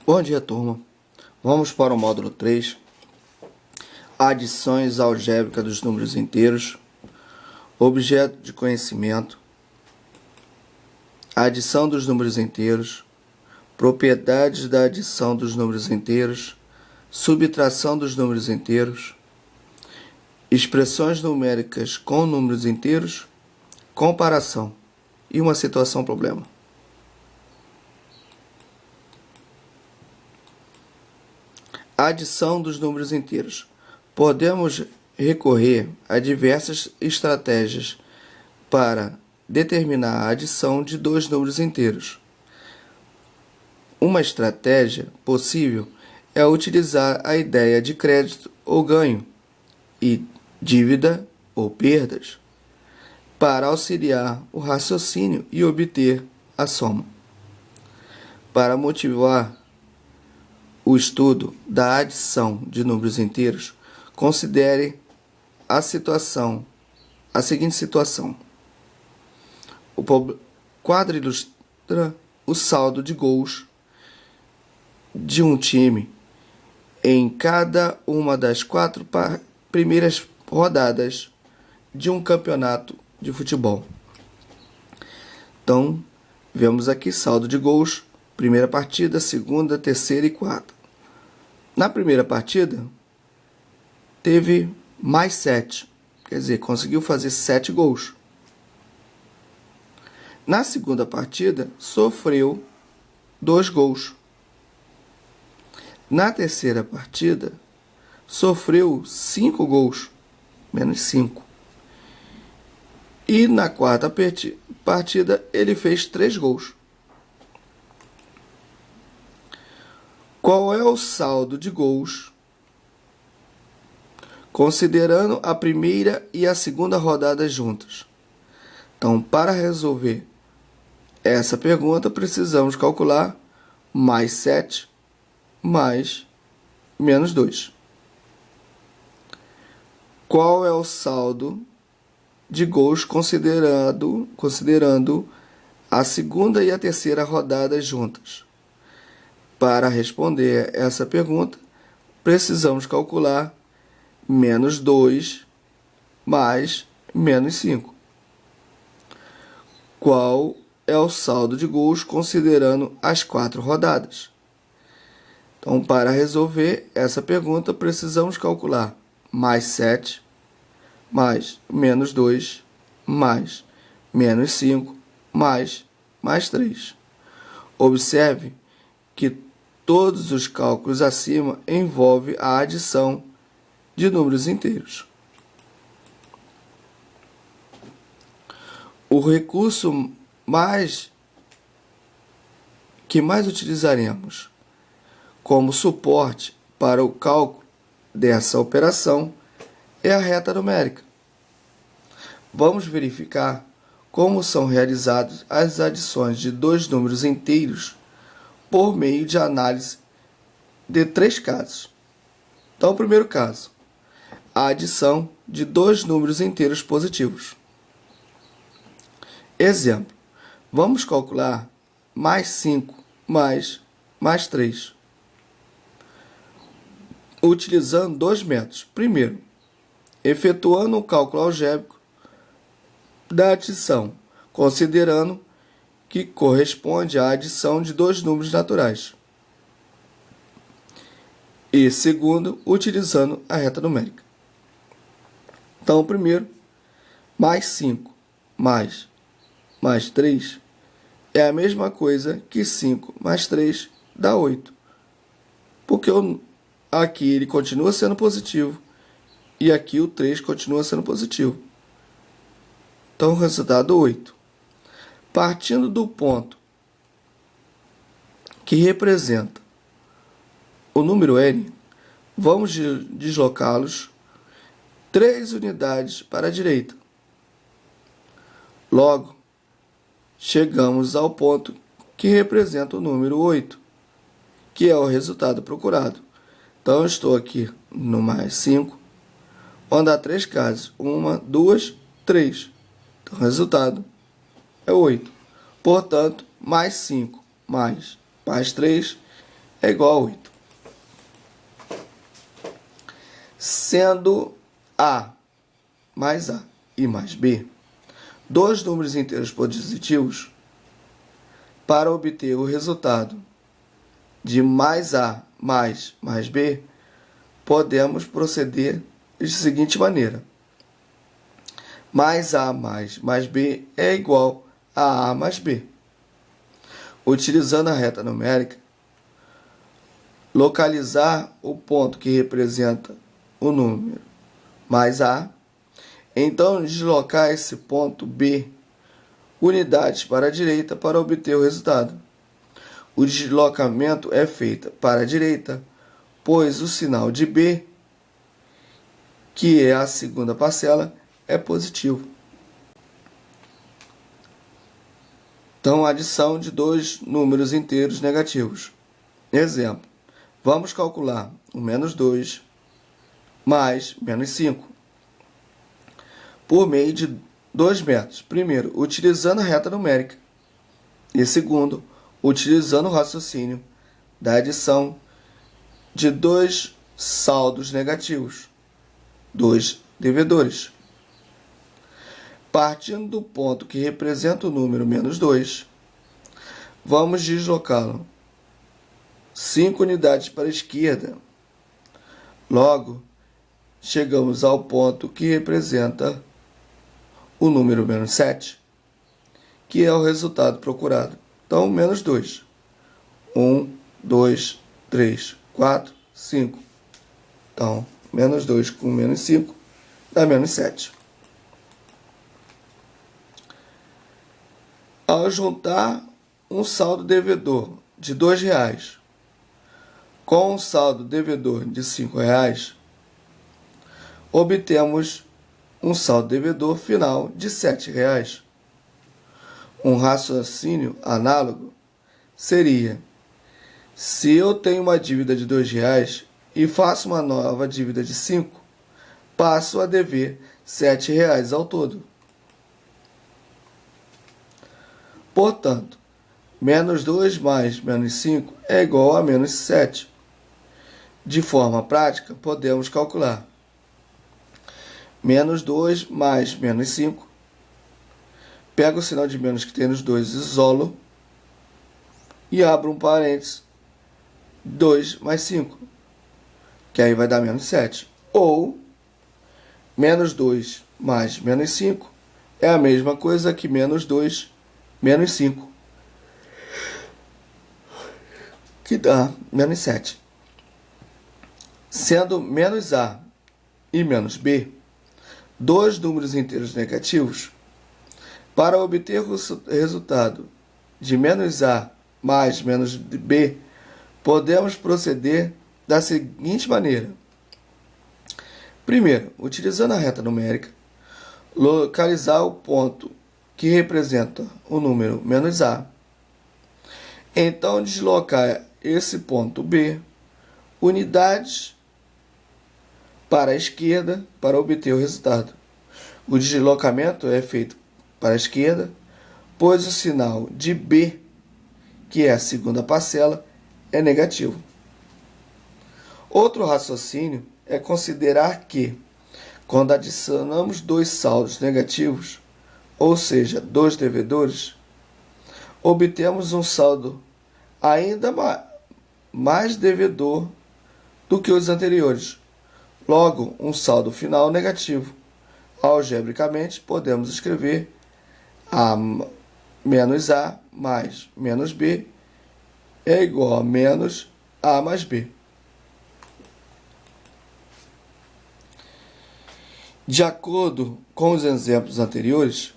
Bom dia, turma. Vamos para o módulo 3, adições algébricas dos números inteiros, objeto de conhecimento, adição dos números inteiros, propriedades da adição dos números inteiros, subtração dos números inteiros, expressões numéricas com números inteiros, comparação e uma situação-problema. Adição dos números inteiros. Podemos recorrer a diversas estratégias para determinar a adição de dois números inteiros. Uma estratégia possível é utilizar a ideia de crédito ou ganho e dívida ou perdas para auxiliar o raciocínio e obter a soma. Para motivar o estudo da adição de números inteiros, considere a seguinte situação. O quadro ilustra o saldo de gols de um time em cada uma das 4 primeiras rodadas de um campeonato de futebol. Então, vemos aqui saldo de gols, primeira partida, segunda, terceira e quarta. Na primeira partida, teve mais 7, quer dizer, conseguiu fazer 7 gols. Na segunda partida, sofreu 2 gols. Na terceira partida, sofreu 5 gols, menos 5. E na quarta partida, ele fez 3 gols. Qual é o saldo de gols, considerando a primeira e a segunda rodada juntas? Então, para resolver essa pergunta, precisamos calcular mais 7 mais menos 2. Qual é o saldo de gols considerando a segunda e a terceira rodada juntas? Para responder essa pergunta, precisamos calcular menos 2 mais menos 5. Qual é o saldo de gols considerando as 4 rodadas? Então, para resolver essa pergunta, precisamos calcular mais 7 mais menos 2 mais menos 5 mais 3. Observe que todos os cálculos acima envolvem a adição de números inteiros. O recurso que mais utilizaremos como suporte para o cálculo dessa operação é a reta numérica. Vamos verificar como são realizadas as adições de dois números inteiros por meio de análise de 3 casos. Então, o primeiro caso, a adição de dois números inteiros positivos. Exemplo, vamos calcular mais 5 mais 3. Utilizando 2 métodos. Primeiro, efetuando o cálculo algébrico da adição, considerando que corresponde à adição de dois números naturais. E segundo, utilizando a reta numérica. Então, o primeiro, mais 5 mais 3 é a mesma coisa que 5 mais 3 dá 8. Porque aqui ele continua sendo positivo e aqui o 3 continua sendo positivo. Então, o resultado 8. Partindo do ponto que representa o número n, vamos deslocá-los 3 unidades para a direita. Logo, chegamos ao ponto que representa o número 8, que é o resultado procurado. Então, eu estou aqui no mais 5, onde há 3 casas. 1, 2, 3. Então, o resultado é 8. Portanto, mais 5 mais 3 é igual a 8. Sendo A mais A e mais B dois números inteiros positivos, para obter o resultado de mais A mais B, podemos proceder da seguinte maneira. Mais A mais B é igual a A mais B. Utilizando a reta numérica, localizar o ponto que representa o número mais A, então deslocar esse ponto B unidades para a direita para obter o resultado. O deslocamento é feito para a direita, pois o sinal de B, que é a segunda parcela, é positivo. Então, adição de dois números inteiros negativos. Exemplo, vamos calcular o menos 2 mais menos 5 por meio de dois métodos. Primeiro, utilizando a reta numérica. E segundo, utilizando o raciocínio da adição de dois saldos negativos, dois devedores. Partindo do ponto que representa o número menos 2, vamos deslocá-lo 5 unidades para a esquerda. Logo, chegamos ao ponto que representa o número menos 7, que é o resultado procurado. Então, menos 2. 1, 2, 3, 4, 5. Então, menos 2 com menos 5 dá menos 7. Ao juntar um saldo devedor de R$ 2 com um saldo devedor de R$ 5, obtemos um saldo devedor final de R$ 7. Um raciocínio análogo seria: se eu tenho uma dívida de R$ 2 e faço uma nova dívida de 5, passo a dever R$ 7 ao todo. Portanto, menos 2 mais menos 5 é igual a menos 7. De forma prática, podemos calcular menos 2 mais menos 5. Pego o sinal de menos que tem nos dois, isolo e abro um parênteses, 2 mais 5, que aí vai dar menos 7. Ou, menos 2 mais menos 5 é a mesma coisa que menos 2 menos 5, que dá menos 7. Sendo menos A e menos B dois números inteiros negativos, para obter o resultado de menos A mais menos B, podemos proceder da seguinte maneira. Primeiro, utilizando a reta numérica, localizar o ponto que representa o número menos A. Então, deslocar esse ponto B unidades para a esquerda para obter o resultado. O deslocamento é feito para a esquerda, pois o sinal de B, que é a segunda parcela, é negativo. Outro raciocínio é considerar que, quando adicionamos dois saldos negativos, ou seja, dois devedores, obtemos um saldo ainda mais devedor do que os anteriores. Logo, um saldo final negativo. Algebricamente, podemos escrever A menos A mais menos B é igual a menos A mais B. De acordo com os exemplos anteriores,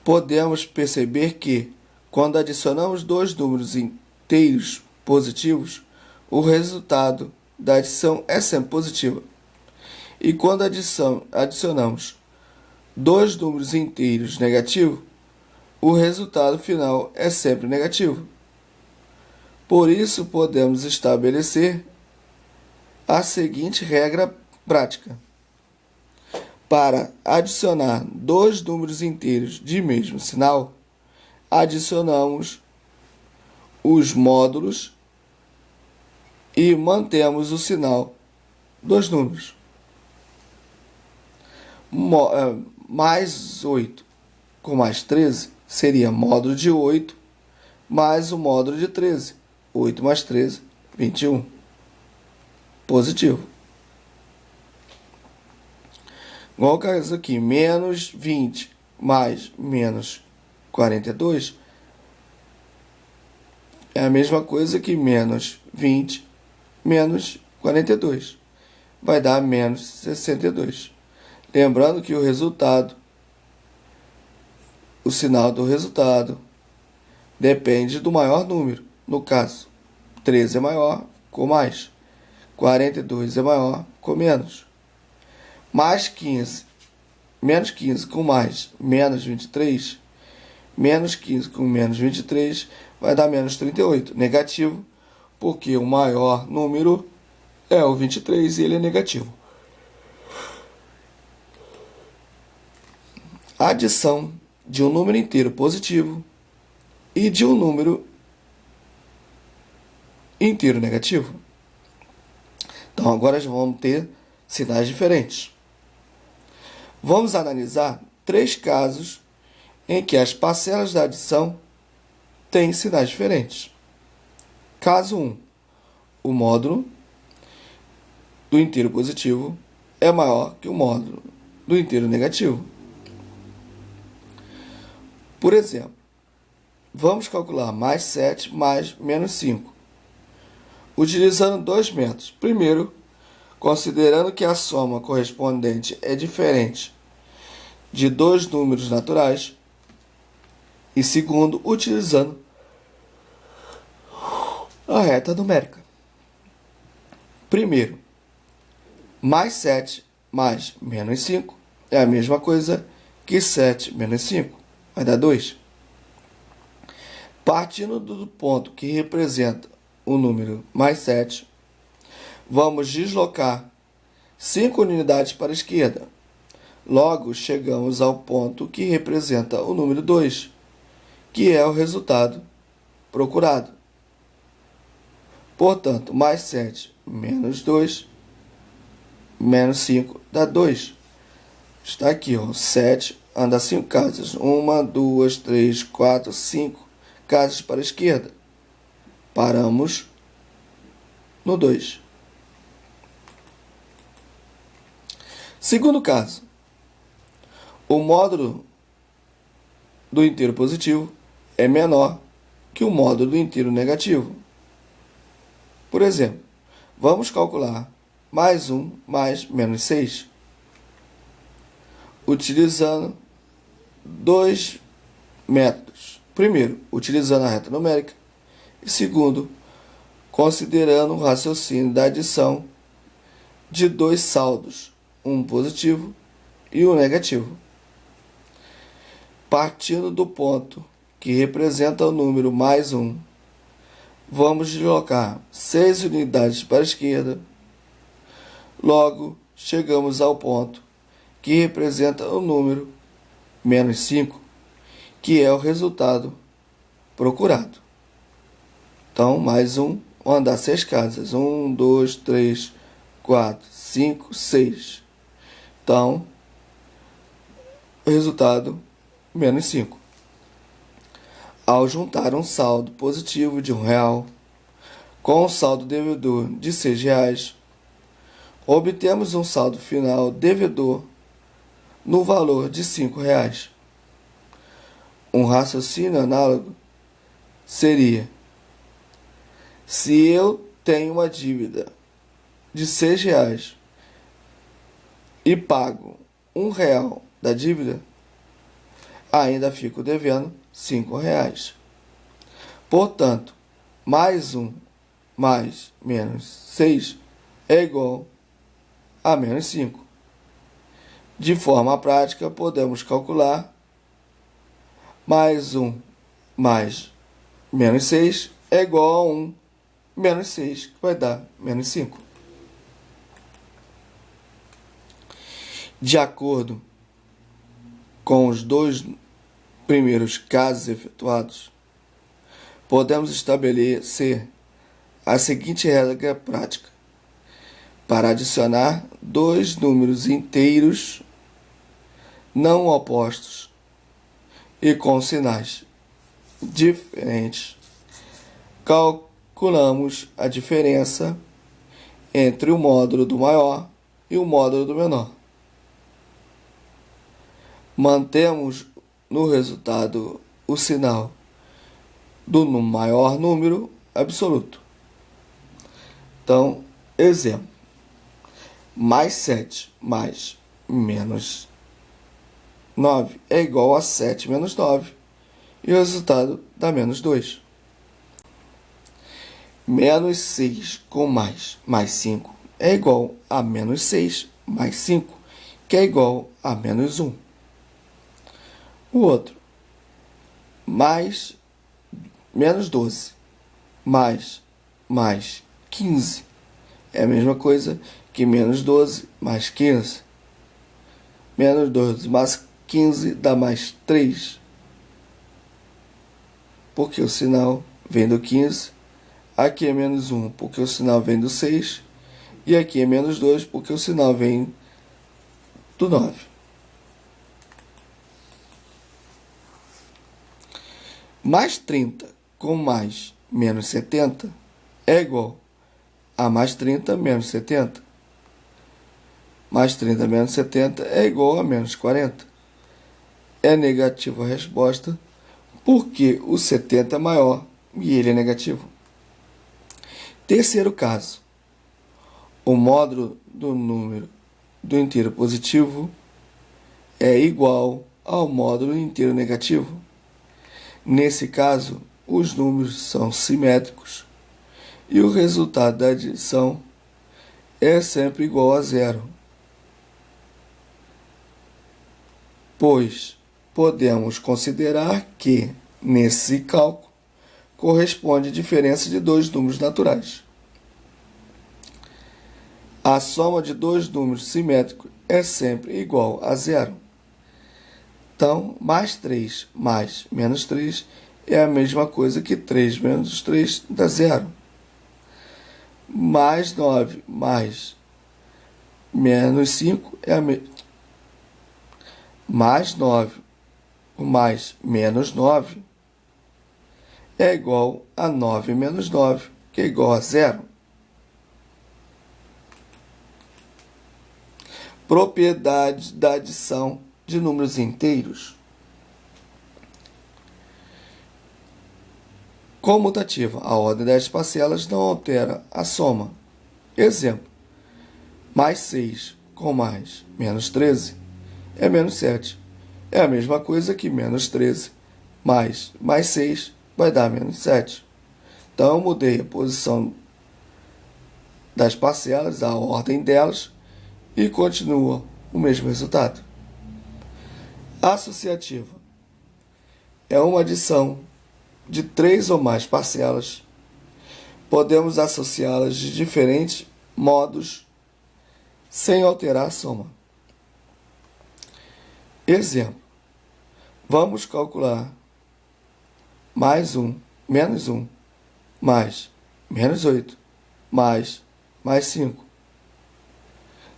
podemos perceber que, quando adicionamos dois números inteiros positivos, o resultado da adição é sempre positivo. E quando adicionamos dois números inteiros negativos, o resultado final é sempre negativo. Por isso, podemos estabelecer a seguinte regra prática. Para adicionar dois números inteiros de mesmo sinal, adicionamos os módulos e mantemos o sinal dos números. Mais 8 com mais 13 seria módulo de 8 mais o módulo de 13. 8 mais 13, 21. Positivo. Igual o caso aqui, menos 20 mais menos 42 é a mesma coisa que menos 20 menos 42. Vai dar menos 62. Lembrando que o sinal do resultado depende do maior número. No caso, 13 é maior com mais, 42 é maior com menos. Mais 15, menos 15 com mais, menos 23, menos 15 com menos 23 vai dar menos 38, negativo, porque o maior número é o 23 e ele é negativo. A adição de um número inteiro positivo e de um número inteiro negativo. Então agora vamos ter sinais diferentes. Vamos analisar 3 casos em que as parcelas da adição têm sinais diferentes. Caso 1. O módulo do inteiro positivo é maior que o módulo do inteiro negativo. Por exemplo, vamos calcular mais 7 mais menos 5, utilizando 2 métodos. Primeiro, considerando que a soma correspondente é diferente de 2 números naturais. E segundo, utilizando a reta numérica. Primeiro, mais 7 mais menos 5 é a mesma coisa que 7 menos 5. Vai dar 2. Partindo do ponto que representa o número mais 7, vamos deslocar 5 unidades para a esquerda. Logo, chegamos ao ponto que representa o número 2, que é o resultado procurado. Portanto, mais 7 menos 2 menos 5 dá 2. Está aqui, 7 anda 5 casas. 1, 2, 3, 4, 5 casas para a esquerda. Paramos no 2. Segundo caso, o módulo do inteiro positivo é menor que o módulo do inteiro negativo. Por exemplo, vamos calcular mais 1 mais menos 6, utilizando 2 métodos. Primeiro, utilizando a reta numérica. E segundo, considerando o raciocínio da adição de 2 saldos, um positivo e um negativo. Partindo do ponto que representa o número mais 1, vamos deslocar 6 unidades para a esquerda. Logo, chegamos ao ponto que representa o número menos 5, que é o resultado procurado. Então, mais 1, vou andar 6 casas. 1, 2, 3, 4, 5, 6. Então, o resultado, menos 5. Ao juntar um saldo positivo de R$1 com um saldo devedor de R$6, obtemos um saldo final devedor no valor de R$5. Um raciocínio análogo seria: se eu tenho uma dívida de R$6 e pago R$1 da dívida, ainda fico devendo R$5. Portanto, mais 1 mais menos 6 é igual a menos 5. De forma prática, podemos calcular mais 1 mais menos 6 é igual a 1 menos 6, que vai dar menos 5. De acordo com os 2 primeiros casos efetuados, podemos estabelecer a seguinte regra prática: para adicionar dois números inteiros não opostos e com sinais diferentes, calculamos a diferença entre o módulo do maior e o módulo do menor. Mantemos no resultado o sinal do maior número absoluto. Então, exemplo: mais 7 mais menos 9 é igual a 7 menos 9, e o resultado dá menos 2. Menos 6 com mais 5 é igual a menos 6 mais 5, que é igual a menos 1. O outro: menos 12 mais 15 é a mesma coisa que menos 12 mais 15. Menos 12 mais 15 dá mais 3, porque o sinal vem do 15. Aqui é menos 1, porque o sinal vem do 6. E aqui é menos 2, porque o sinal vem do 9. Mais 30 com mais menos 70 é igual a mais 30 menos 70. Mais 30 menos 70 é igual a menos 40. É negativa a resposta, porque o 70 é maior e ele é negativo. Terceiro caso: o módulo do número do inteiro positivo é igual ao módulo inteiro negativo. Nesse caso, os números são simétricos e o resultado da adição é sempre igual a zero, pois podemos considerar que, nesse cálculo, corresponde a diferença de dois números naturais. A soma de dois números simétricos é sempre igual a zero. Então, mais 3 mais menos 3 é a mesma coisa que 3 menos 3 dá zero. Mais 9 mais menos 5 é a mesma. Mais 9 mais menos 9 é igual a 9 menos 9, que é igual a zero. Propriedade da adição de números inteiros. Comutativa: a ordem das parcelas não altera a soma. Exemplo: mais 6 com mais menos 13 é menos 7. É a mesma coisa que menos 13 mais 6 vai dar menos 7. Então, eu mudei a posição das parcelas, a ordem delas, e continua o mesmo resultado. Associativa: é uma adição de 3 ou mais parcelas. Podemos associá-las de diferentes modos sem alterar a soma. Exemplo: vamos calcular mais 1, menos 1, mais menos 8, mais 5.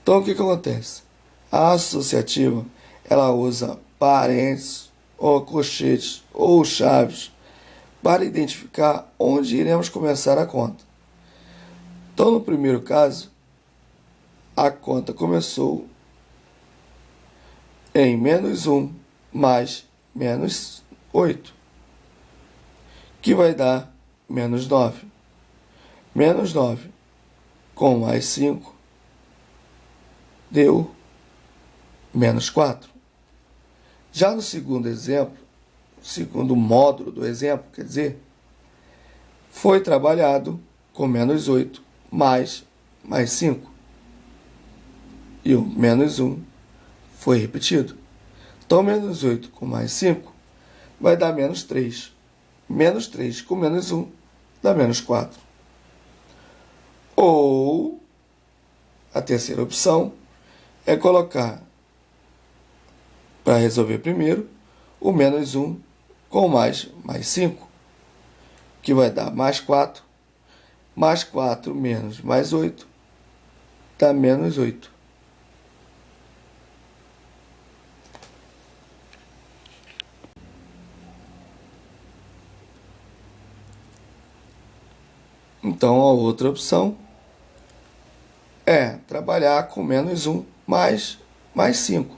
Então, o que acontece? A associativa, ela usa parênteses, ou colchetes, ou chaves, para identificar onde iremos começar a conta. Então, no primeiro caso, a conta começou em menos 1 mais menos 8, que vai dar menos 9. Menos 9 com mais 5 deu menos 4. Já no segundo exemplo, segundo módulo do exemplo, quer dizer, foi trabalhado com menos 8 mais 5. E o menos 1 foi repetido. Então, menos 8 com mais 5 vai dar menos 3. Menos 3 com menos 1 dá menos 4. Ou, a terceira opção é colocar, para resolver primeiro, o menos 1 com mais 5, que vai dar mais 4. Mais 4 menos mais 8 dá menos 8. Então, a outra opção é trabalhar com menos 1 mais 5.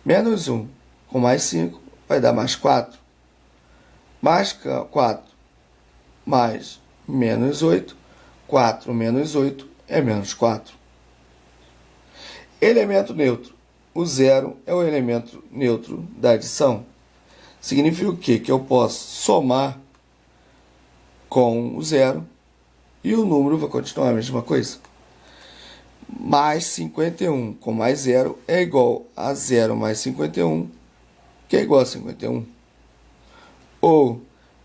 Menos 1 com mais 5 vai dar mais 4. Mais 4 mais menos 8. 4 menos 8 é menos 4. Elemento neutro. O zero é o elemento neutro da adição. Significa o quê? Que eu posso somar com o zero e o número vai continuar a mesma coisa. Mais 51 com mais zero é igual a 0 mais 51, que é igual a 51. Ou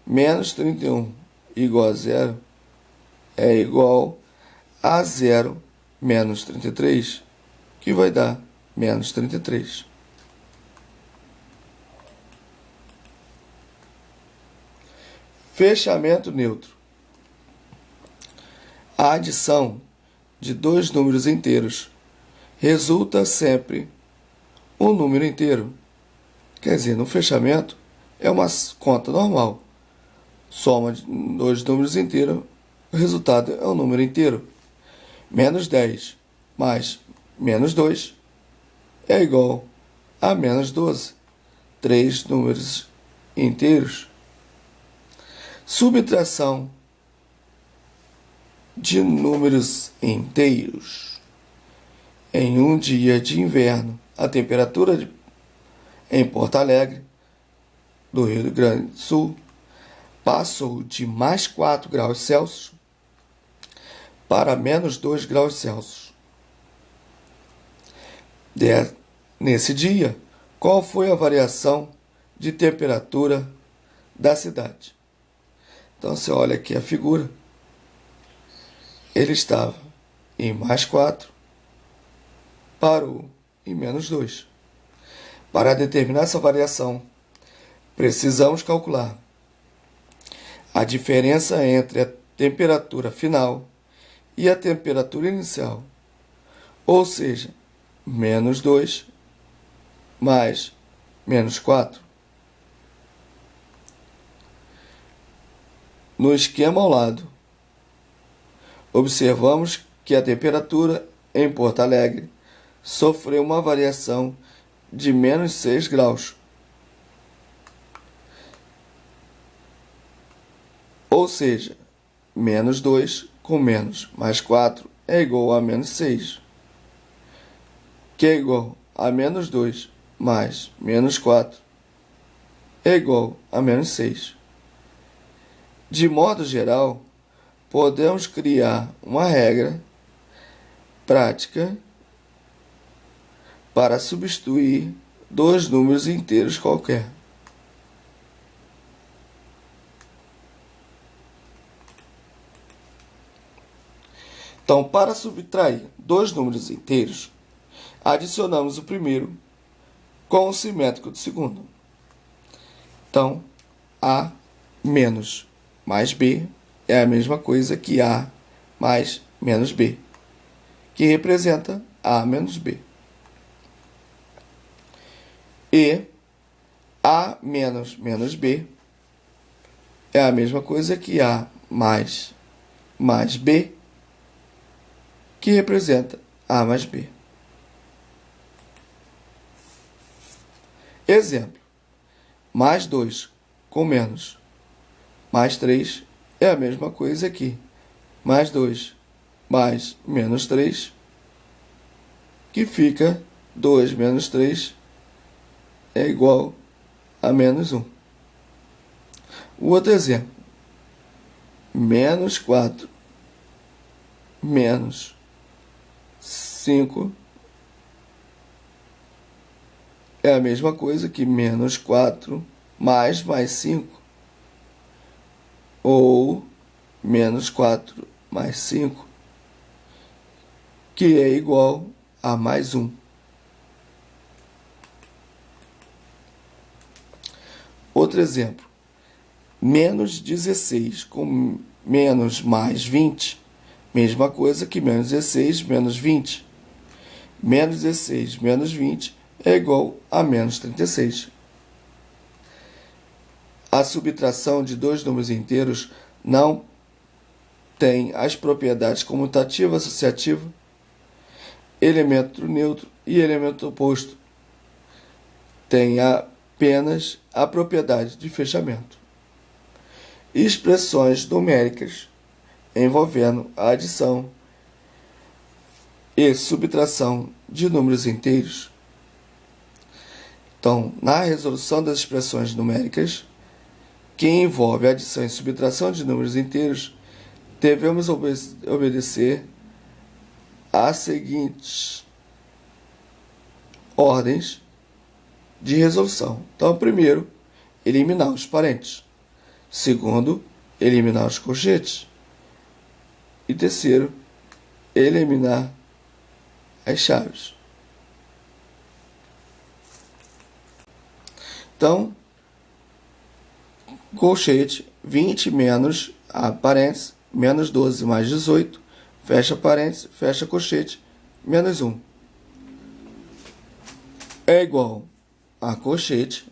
menos 31 igual a zero é igual a 0 menos 33, que vai dar menos 33. Fechamento neutro. A adição de dois números inteiros resulta sempre um número inteiro. Quer dizer, no fechamento é uma conta normal. Soma de dois números inteiros, o resultado é um número inteiro. Menos 10 mais menos 2 é igual a menos 12. Três números inteiros. Subtração de números inteiros. Em um dia de inverno, a temperatura em Porto Alegre, do Rio Grande do Sul, passou de mais 4 graus Celsius para menos 2 graus Celsius. Nesse dia, qual foi a variação de temperatura da cidade? Então, você olha aqui a figura. Ele estava em mais 4, parou em menos 2. Para determinar essa variação, precisamos calcular a diferença entre a temperatura final e a temperatura inicial, ou seja, menos 2 mais menos 4. No esquema ao lado, observamos que a temperatura em Porto Alegre sofreu uma variação de menos 6 graus. Ou seja, menos 2 com menos mais 4 é igual a menos 6, que é igual a menos 2 mais menos 4 é igual a menos 6. De modo geral, podemos criar uma regra prática para substituir dois números inteiros qualquer. Então, para subtrair dois números inteiros, adicionamos o primeiro com o simétrico do segundo. Então, A menos mais B é a mesma coisa que A mais menos B, que representa A menos B. E A menos menos B é a mesma coisa que A mais B, que representa A mais B. Exemplo: mais 2 com menos mais 3 é a mesma coisa que mais 2 mais menos 3, que fica 2 menos 3 é igual a menos 1. O outro exemplo: menos 4 menos 5 é a mesma coisa que menos 4 mais 5, ou menos 4 mais 5, que é igual a mais 1. Outro exemplo: menos 16 com menos mais 20, mesma coisa que menos 16 menos 20. Menos 16 menos 20 é igual a menos 36. A subtração de dois números inteiros não tem as propriedades comutativa, associativa, elemento neutro e elemento oposto. Tem apenas a propriedade de fechamento. Expressões numéricas envolvendo a adição e subtração de números inteiros. Então, na resolução das expressões numéricas, que envolve a adição e subtração de números inteiros, devemos obedecer às seguintes ordens de resolução. Então, primeiro, eliminar os parentes. Segundo, eliminar os colchetes. E terceiro, eliminar as chaves. Então, colchete, 20 menos parênteses, menos 12 mais 18, fecha parênteses, fecha colchete, menos 1. É igual a colchete,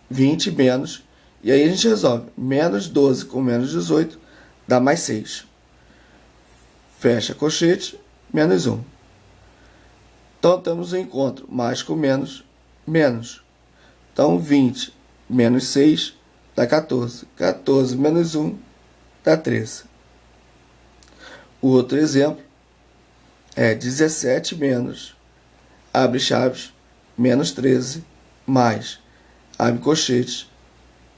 20 menos, e aí a gente resolve, menos 12 com menos 18 dá mais 6. Fecha colchete, menos 1. Então temos o encontro, mais com menos, menos. Então 20 menos 6 dá 14. 14 menos 1 dá 13. O outro exemplo é 17 menos, abre chaves, menos 13, mais, abre colchete,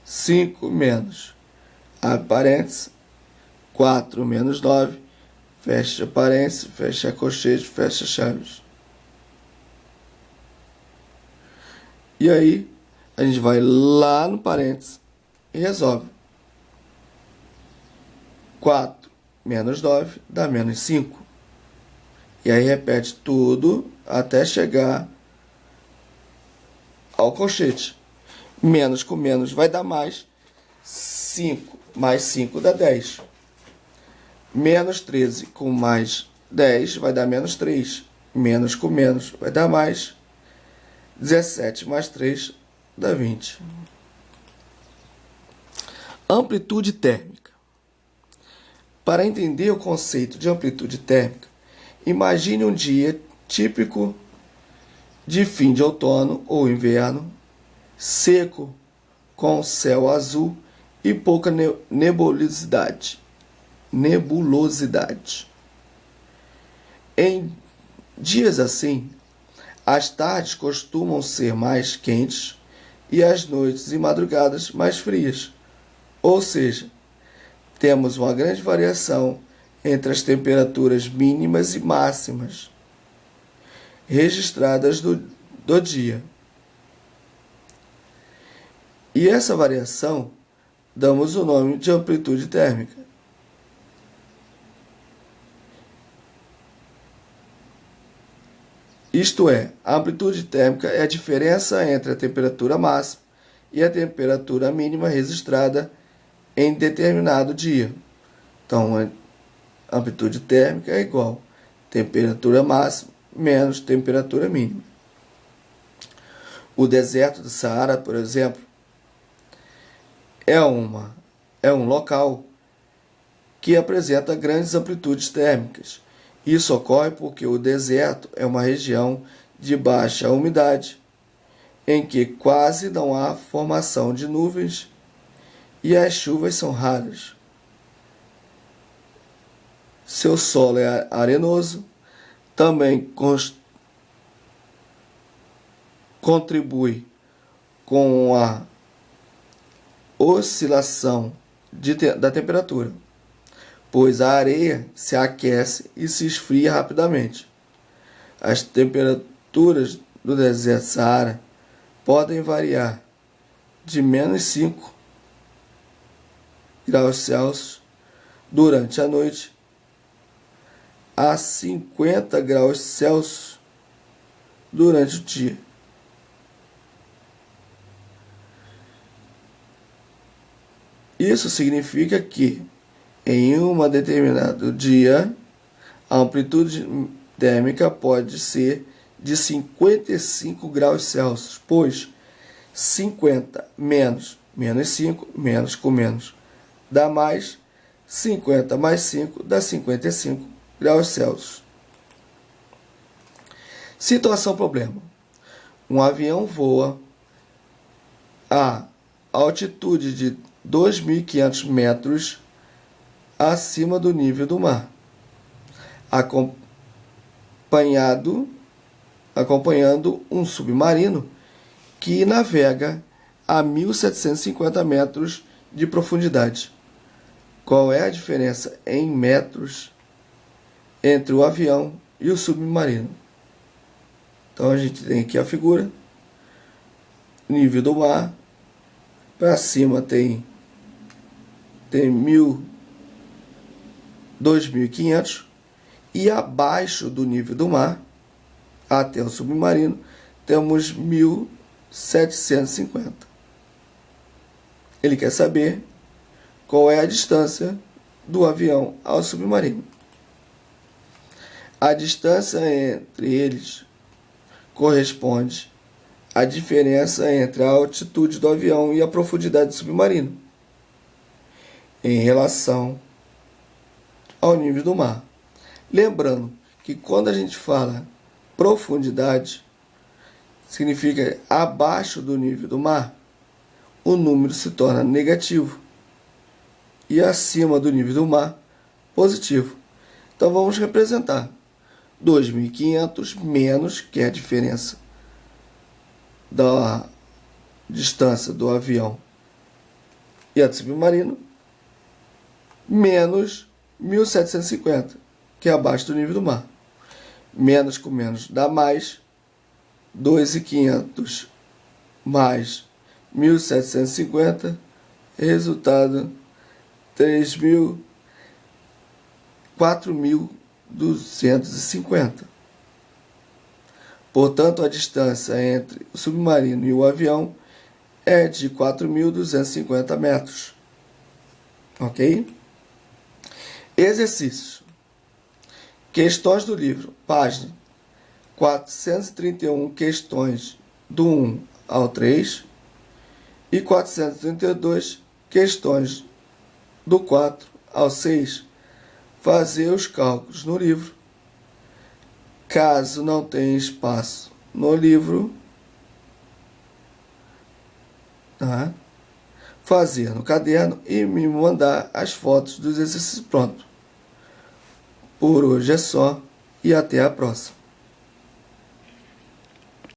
5 menos, abre parênteses, 4 menos 9, fecha parênteses, fecha colchete, fecha chaves. E aí, a gente vai lá no parênteses e resolve. 4 menos 9 dá menos 5. E aí repete tudo até chegar ao colchete. Menos com menos vai dar mais. 5 mais 5 dá 10. Menos 13 com mais 10 vai dar menos 3. Menos com menos vai dar mais. 17 mais 3 dá 20. Amplitude térmica. Para entender o conceito de amplitude térmica, imagine um dia típico de fim de outono ou inverno, seco, com céu azul e pouca nebulosidade. Em dias assim, as tardes costumam ser mais quentes e as noites e madrugadas mais frias. Ou seja, temos uma grande variação entre as temperaturas mínimas e máximas registradas do dia. E essa variação damos o nome de amplitude térmica. Isto é, a amplitude térmica é a diferença entre a temperatura máxima e a temperatura mínima registrada em determinado dia. Então, a amplitude térmica é igual a temperatura máxima menos temperatura mínima. O deserto do Saara, por exemplo, é um local que apresenta grandes amplitudes térmicas. Isso ocorre porque o deserto é uma região de baixa umidade, em que quase não há formação de nuvens e as chuvas são raras. Seu solo é arenoso, também contribui com a oscilação da temperatura, pois a areia se aquece e se esfria rapidamente. As temperaturas do deserto Saara podem variar de menos 5 graus Celsius durante a noite a 50 graus Celsius durante o dia. Isso significa que Em um determinado dia, a amplitude térmica pode ser de 55 graus Celsius, pois 50 menos menos 5, menos com menos, dá mais, 50 mais 5 dá 55 graus Celsius. Situação problema. Um avião voa a altitude de 2.500 metros acima do nível do mar, acompanhando um submarino que navega a 1.750 metros de profundidade. Qual é a diferença em metros entre o avião e o submarino? Então a gente tem aqui a figura, nível do mar, para cima tem 2.500 e abaixo do nível do mar, até o submarino, temos 1.750. Ele quer saber qual é a distância do avião ao submarino. A distância entre eles corresponde à diferença entre a altitude do avião e a profundidade do submarino em relação ao nível do mar. Lembrando que quando a gente fala profundidade, significa abaixo do nível do mar, o número se torna negativo e acima do nível do mar, positivo. Então vamos representar 2.500 menos, que é a diferença da distância do avião e a do submarino, menos 1.750, que é abaixo do nível do mar. Menos com menos dá mais, 2.500 mais 1.750, resultado 4.250. Portanto, a distância entre o submarino e o avião é de 4.250 metros. Ok? Exercícios. Questões do livro, página 431, questões do 1 ao 3 e 432, questões do 4 ao 6. Fazer os cálculos no livro. Caso não tenha espaço no livro, fazer no caderno e me mandar as fotos dos exercícios prontos. Por hoje é só e até a próxima.